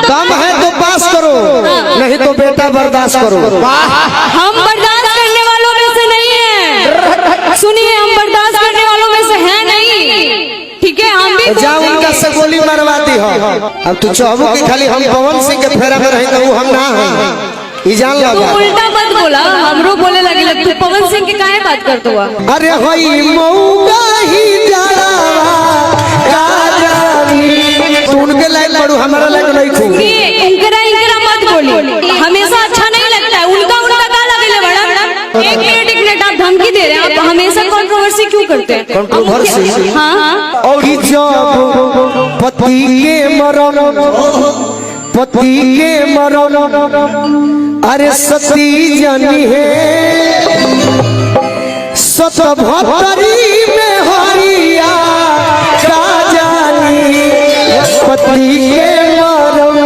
दम है तो पास करो, नहीं तो बेटा बर्दाश्त करो। हम बर्दाश्त करने वालों में से नहीं है, सुनिए हम बर्दाश्त करने वालों में से है नहीं, ठीक है। हम भी जाओ उनका से गोली मरवाती हो। अब तू चाहबो कि खाली हम पवन सिंह के फेरा में रही तो वो हम ना है, जान लो। उल्टा मत बोला, हमरो बोले लगे तू पवन सिंह के काहे बात करत हुआ। अरे होई मौका ही जाड़ा तू उनके लाइन पढ़ू, हमारा लाइन नहीं खू। इंकरा इंकरा मत बोली, हमेशा अच्छा नहीं लगता है। उनका उनका का लगेले बड़ा। एक मिनट आप धमकी दे रहे हैं, आप हमेशा कंट्रोवर्सी क्यों करते हैं? कंट्रोवर्सी? हाँ और जब पति के मरण, पति के मरण अरे सती जनी है सत भतरी में हरिया का जानी। पति के मरण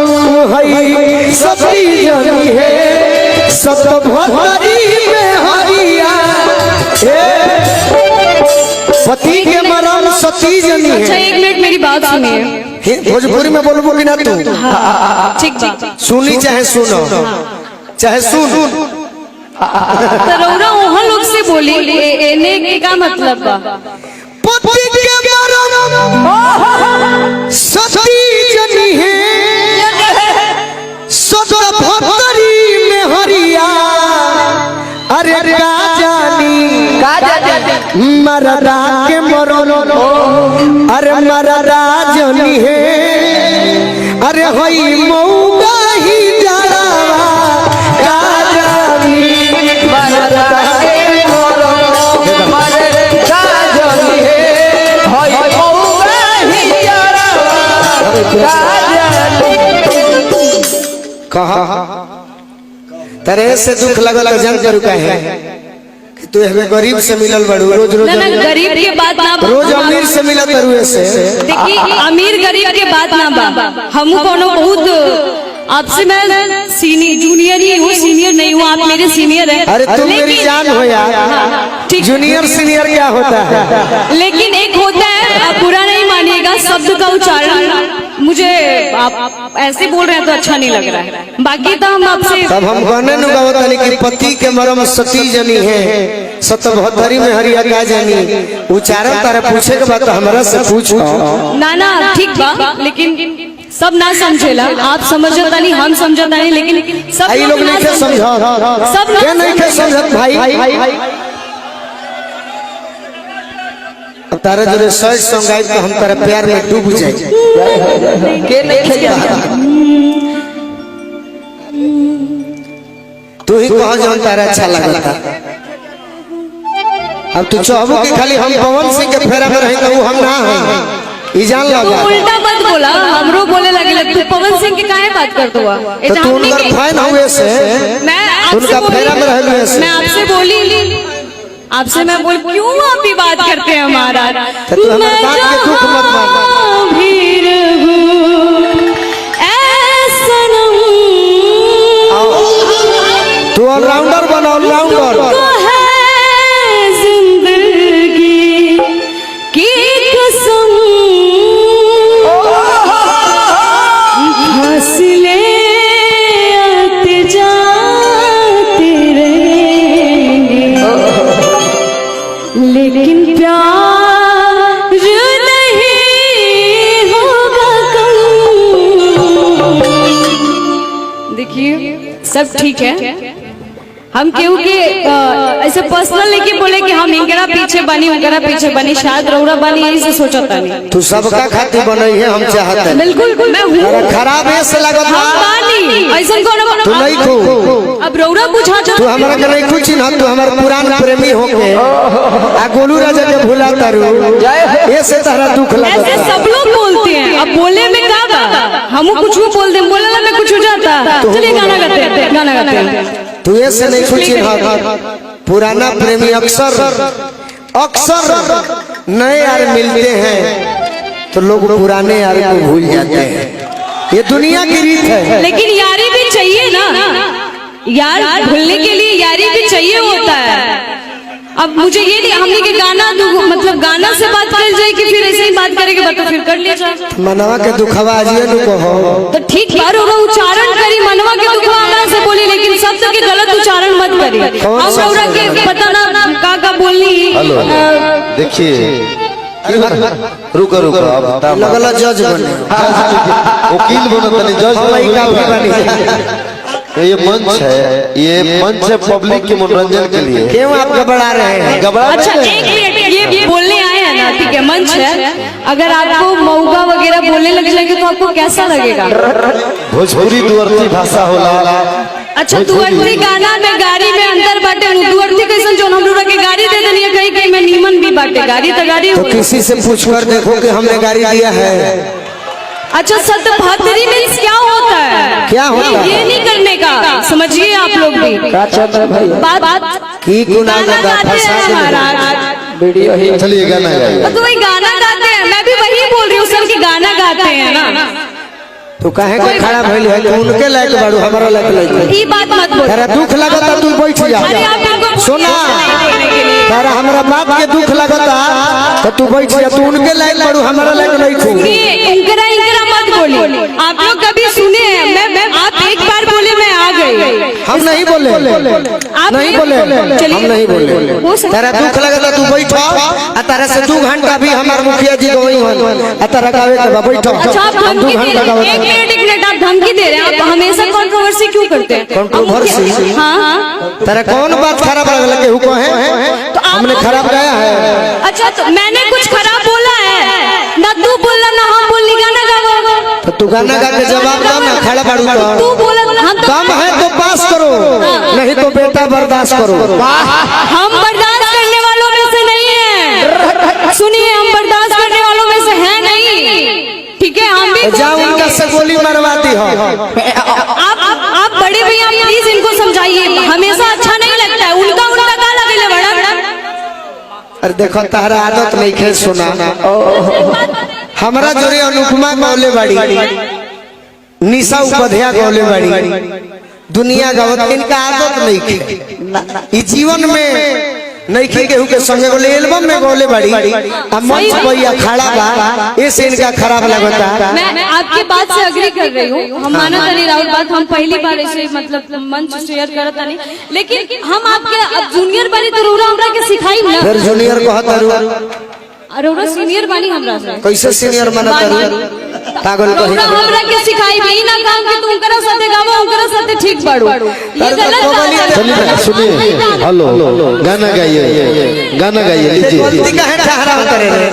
है सती जनी है सत भतरी में हरिया। पति के मरण सती जनी है। अच्छा एक मिनट मेरी बात सुनिए। भोजपुरी में बोलबो कि ना तू? ठीक ठीक सुनी चाहे सुनो, चाहे सुन। तरौरा वहाँ लोग से बोली एने के का मतलब बा? पति के मरण सती जनी है सत भतरी में हरिया। अरे का जानी मरदा के मरण, अरे मरदा जनी है। अरे होई मौका ही जाड़ा का जानी मरदा के मरण, मरदा जनी है। होई मौका ही जाड़ा का जानी। कहा तेरे से दुख लगल जन करू काहे? तू हमें गरीब से मिलल बड़ू, रोज रोज गरीब के बात ना, रोज अमीर से मिलत बड़ू से। देखिए अमीर गरीब के बात ना बा, हम कोनो बहुत आपसे मैं जूनियर ही हूँ, सीनियर नहीं हूँ। आप मेरे सीनियर हैं। अरे तुम मेरी जान हो यार। जूनियर सीनियर क्या होता है? लेकिन एक होता है, आप बुरा नहीं मानिएगा, शब्द का उच्चारण मुझे आप ऐसे बोल रहे हैं तो अच्छा नहीं लग रहा है। बाकी तो हम आपसे तब हम कहने न गावतानी कि पति के मरम सती जनी है सत भतरी में हरिया का जानी। उच्चारण तारा पूछे के बाद हमरा से पूछ ना ठीक बा, लेकिन सब ना समझेला। आप समझता नहीं, हम समझता नहीं, लेकिन सब लोग नहीं समझा, सब नहीं समझत भाई। अब तारा जो सर्च सॉन्ग गाइब तो हम तारा प्यार में डूब जाए के नहीं खेला। तू ही कहा जो तारा अच्छा लगा। अब तू चाहबो कि खाली हम पवन सिंह के फेरा में रही तो वो हम ना है, जान लो। उल्टा मत बोला, हमरो बोले लगे तू पवन सिंह के काहे बात करत हुआ। तो तू उनका फैन हुए से उनका फेरा में रहलुए से मैं आपसे बोली, आपसे मैं बोल क्यों आप भी बात करते हैं हमारा। तू हमारे बात के दुख मत मान। तू ऑलराउंडर बनो, ऑलराउंडर। जिंदगी की कसम हंसले आते जाते रहेंगे, लेकिन प्यार नहीं होगा कम। देखिए सब ठीक है, हम क्यों के ऐसे पर्सनल लेके बोले कि हम इनकरा पीछे बनी उनकरा पीछे बनी, शायद रौरा बनी यही से सोचता नहीं। तू सबका खातिर बनाई है, हम चाहते हैं। बिल्कुल मैं हूँ, खराब ऐसे लगता है ऐसा कौन तू नहीं खू। अब रौरा पूछा तू हमारा के नहीं कुछ ना, तू हमारे पुरान प्रेमी होके आ गोलू राजा के भुला तारू ऐसे तारा दुख लगता। ऐसे सब लोग बोलते हैं, अब बोले में का बा, हम कुछ भी बोल दे, बोलने में कुछ हो जाता। चलिए गाना गाते हैं, गाना गाते हैं। तू ऐसे नहीं कुछ पुराना प्रेमी अक्सर नए यार मिलते हैं तो लोग पुराने यार को भूल जाते हैं। ये दुनिया की रीत है। लेकिन यारी भी चाहिए ना, यार भूलने के लिए यारी भी चाहिए होता है। अब मुझे ये नहीं, हमने के गाना मतलब गाना से बात कर जाए कि फिर ऐसे ही बात करेंगे, बता फिर कर लिया जाए। मनवा के दुखवा आजिए नु कहो तो ठीक बार होगा, उच्चारण करी मनवा के दुखवा हमरा से बोली, लेकिन शब्द के गलत उच्चारण मत करी। हम रौरा के पता ना का बोलनी। हेलो देखिए रुको रुको अब लगल जज बने वकील बनो तनी जज काफी बनी। ये मंच है, ये मंच है पब्लिक के मनोरंजन के लिए। क्यों आप घबरा रहे हैं? घबरा अच्छा एक मिनट, ये बोलने आए हैं ना, ठीक है मंच है, अगर आपको मऊगा वगैरह बोलने लगे तो आपको कैसा लगेगा? भोजपुरी दुअर्थी भाषा होला। अच्छा दुअर्थी गाना में गाड़ी में अंदर बाटे, दुअर्थी कैसन जो हम लोग के गाड़ी दे देनी है, कहीं कहीं में नीमन भी बाटे, गाड़ी तो गाड़ी तो हो। किसी से पूछकर देखो कि हमने गाड़ी दिया है। अच्छा सतभद्री मीन्स क्या होता है? क्या होता है? ये नहीं करने का, समझिए आप लोग भी बात की कुनाल गाना का गाते फंसा हैं के महाराज। वीडियो ही चलिए गाना गाइए। तो वही गाना गाते हैं, मैं भी वही बोल रही हूँ सर कि गाना गाते हैं ना। तू कहे के खड़ा भइल है? तू उनके लायक बाड़ू, हमारा लायक नहीं। ये बात मत बोल। तेरा दुख लगता तू बैठ जा। अरे आप इनको सुना तारा हमरा बाप के दुख लगता तो तू बैठ जा। तू उनके लायक बाड़ू, हमारा लायक नहीं तू। इंकरा इंकरा मत बोलिए। आप लोग कभी सुने हैं? मैं आप एक बार बोले मैं आ गई। हम नहीं बोले, आप नहीं बोले, हम नहीं बोले। तेरा दुख लगता तू बैठ आ, तारा से 2 घंटा भी हमार मुखिया जी गई हन आ तारा गावे के बा बैठ। अच्छा आप हम 2 धमकी दे घंटा रहे गावे। हैं, एक मिनट आप धमकी दे रहे हैं। आप हमेशा कंट्रोवर्सी क्यों करते हैं? कंट्रोवर्सी? हाँ तेरा कौन बात खराब लगल के हुको है? तो आप हमने खराब गाया है? अच्छा तो मैंने कुछ खराब बोला है? ना तू बोला ना हम बोलनी, गाना गाओ। तो तू गाना गा के जवाब दो ना, खड़ा बाड़ू तो। तू बोला हम तो कम है तो पास करो, नहीं तो बेटा बर्दाश्त करो। हम बर्दाश्त करने वालों में से नहीं है। सुनिए हम बर्दाश्त करने वालों में से है नहीं, ठीक है? हम भी जाओ उनका से गोली मरवाती हो। आप बड़े भैया प्लीज इनको समझाइए, हमेशा अच्छा नहीं लगता है। उनका उनका का लगेला बड़ा। अरे देखो तारा आदत नहीं खे सुना। हमरा जोरे अनुपमा गौले बाड़ी, निशा उपाध्याय गौले बाड़ी, दुनिया गावत, इनका आदत नहीं खे। ई जीवन में नहीं खे केहू के संगे बोले, एल्बम में गौले बाड़ी आ मंच भैया खड़ा बा, ऐसे इनका खराब लगता। मैं आपकी बात से अग्री कर रही हूँ, हम माना नहीं राहुल बात, हम पहली बार ऐसे मतलब मंच शेयर करता नहीं, लेकिन हम आपके अब जूनियर बनी तो रोरा हमरा के सिखाई ना। फिर जूनियर कहता रू, रोरा सीनियर बनी हमरा से। कैसे सीनियर बना रू? पागल कहीं रोरा हमरा के सिखाई भी ना काम कि तुम करा साथे गावा, उनकरा साथे ठीक बाड़ू। ये गलत बात है। चलिए सुनिए, हेलो गाना गाइए, गाना गाइए लीजिए। गलती का है ठहरा उतरे रे।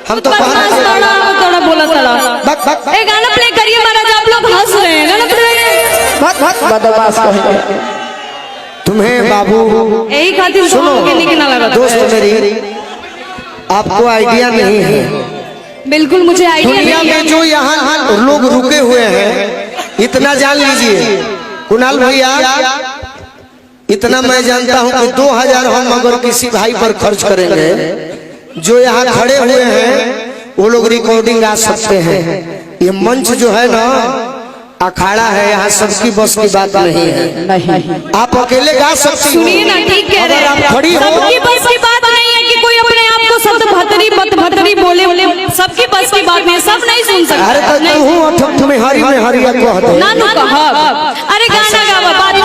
हम तो थोड़ा बोला थोड़ा ए गाना प्ले करिए महाराज, आप लोग हंस रहे हैं। गाना प्ले बदमाश कहीं। तुम्हें बाबू यही खातिर सुनो ना लगा दोस्त मेरी, आपको आइडिया नहीं है बिल्कुल मुझे आइडिया दुनिया नहीं है। में जो यहाँ लोग रुके हुए हैं, इतना जान लीजिए कुणाल भैया, इतना मैं जानता हूँ कि 2000 हम अगर किसी भाई पर खर्च करेंगे, जो यहाँ खड़े हुए हैं वो लोग रिकॉर्डिंग आ सकते हैं। ये मंच जो है ना अखाड़ा है, यहाँ सबकी बस की बात नहीं है। नहीं आप अकेले गा सकती हो। सुनिए ना, ठीक कह रहे हैं आप खड़ी हो, सबकी बस की बात नहीं है कि कोई अपने आप को शब्द भतरी बोले, सबकी बस की बात नहीं, सब नहीं सुन अरे सकते। तो तुम्हें हरी में हरिया कहते ना नु कहा, अरे गाना गावा बाद